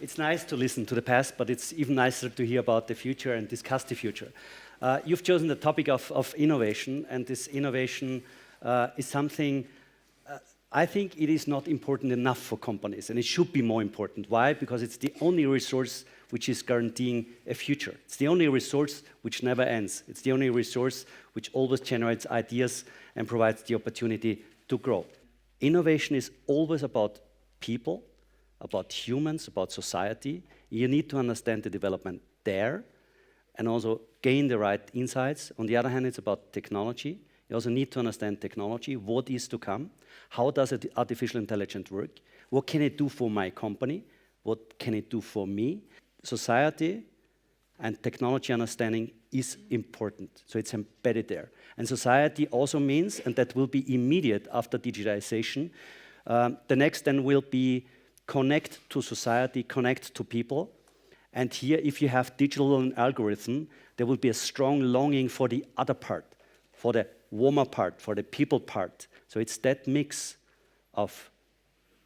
It's nice to listen to the past, but it's even nicer to hear about the future and discuss the future. You've chosen the topic of innovation, and this innovation is something I think it is not important enough for companies, and it should be more important. Why? Because it's the only resource which is guaranteeing a future. It's the only resource which never ends. It's the only resource which always generates ideas and provides the opportunity to grow. Innovation is always about people, about humans, about society. You need to understand the development there and also gain the right insights. On the other hand, it's about technology. You also need to understand technology, what is to come, how does artificial intelligence work, what can it do for my company, what can it do for me. Society and technology understanding is important, so it's embedded there. And society also means, and that will be immediate after digitization, the next then will be connect to society, connect to people. And here, if you have digital and algorithm, there will be a strong longing for the other part, for the warmer part, for the people part. So it's that mix of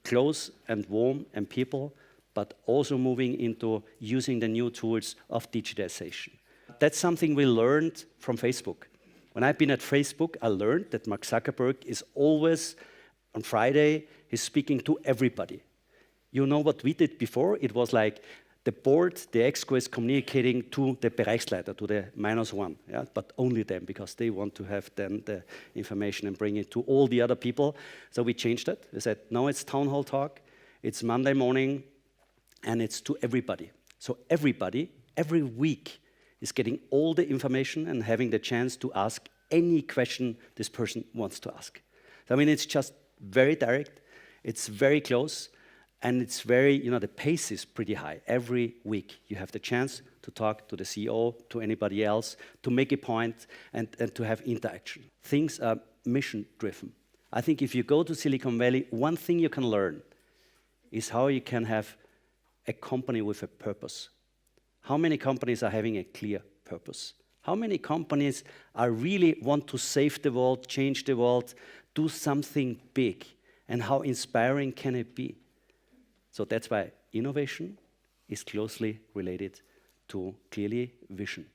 close and warm and people, but also moving into using the new tools of digitization. That's something we learned from Facebook. When I've been at Facebook, I learned that Mark Zuckerberg is always, on Friday, he's speaking to everybody. You know what we did before? It was like the board, the ExCo is communicating to the Bereichsleiter, to the -1, yeah? But only them, because they want to have then the information and bring it to all the other people. So we changed it. We said, no, it's town hall talk, it's Monday morning, and it's to everybody. So everybody, every week, is getting all the information and having the chance to ask any question this person wants to ask. So, I mean, it's just very direct, it's very close, and it's very, the pace is pretty high. Every week you have the chance to talk to the CEO, to anybody else, to make a point and to have interaction. Things are mission-driven. I think if you go to Silicon Valley, one thing you can learn is how you can have a company with a purpose. How many companies are having a clear purpose? How many companies are really want to save the world, change the world, do something big? And how inspiring can it be? So that's why innovation is closely related to, clearly, vision.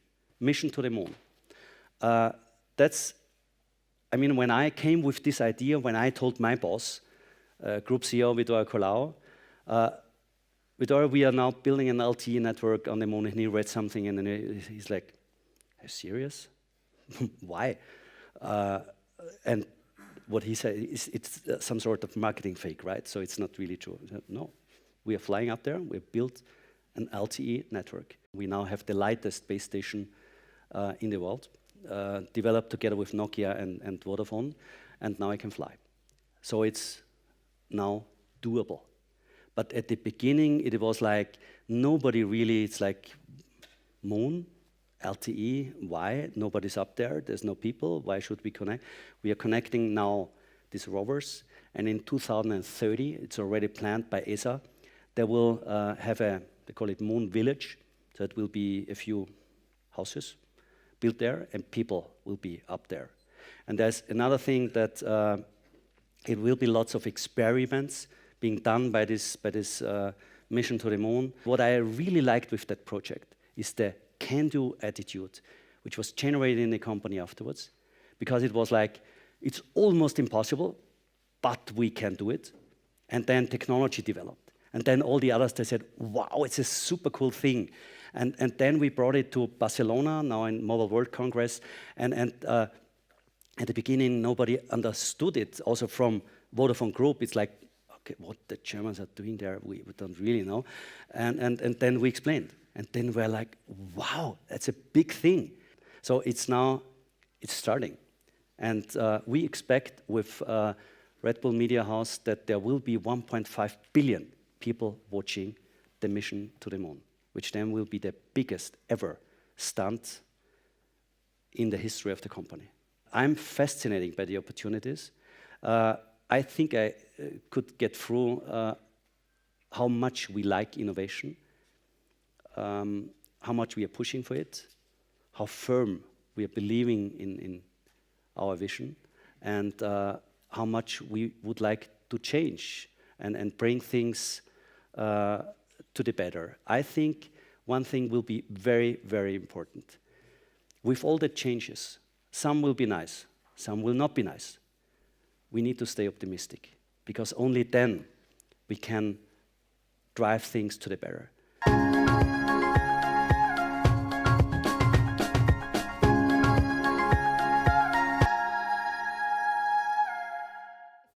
Mission to the moon. When I came with this idea, when I told my boss, Group CEO Vittorio Colau, Vittorio, we are now building an LTE network on the moon, and he read something, and then he's like, are you serious? Why? And what he said is it's some sort of marketing fake, right? So it's not really true. Said, no, we are flying up there. We've built an LTE network. We now have the lightest base station in the world, developed together with Nokia and Vodafone, and now I can fly. So it's now doable. But at the beginning, it was like nobody really, it's like moon, LTE, why? Nobody's up there, there's no people, why should we connect? We are connecting now these rovers, and in 2030, it's already planned by ESA, they will have they call it Moon Village, so it will be a few houses built there, and people will be up there. And there's another thing that it will be lots of experiments being done by this mission to the moon. What I really liked with that project is the can-do attitude, which was generated in the company afterwards, because it was like, it's almost impossible, but we can do it. And then technology developed. And then all the others, they said, wow, it's a super cool thing. And then we brought it to Barcelona, now in Mobile World Congress, and at the beginning, nobody understood it. Also from Vodafone Group, it's like, okay, what the Germans are doing there, we don't really know. And then we explained. And then we're like, wow, that's a big thing. So it's starting. And we expect with Red Bull Media House that there will be 1.5 billion people watching the mission to the moon, which then will be the biggest ever stunt in the history of the company. I'm fascinated by the opportunities. I think I could get through how much we like innovation, how much we are pushing for it, how firm we are believing in our vision, and how much we would like to change and bring things to the better. I think one thing will be very, very important. With all the changes, some will be nice, some will not be nice. We need to stay optimistic, because only then we can drive things to the better.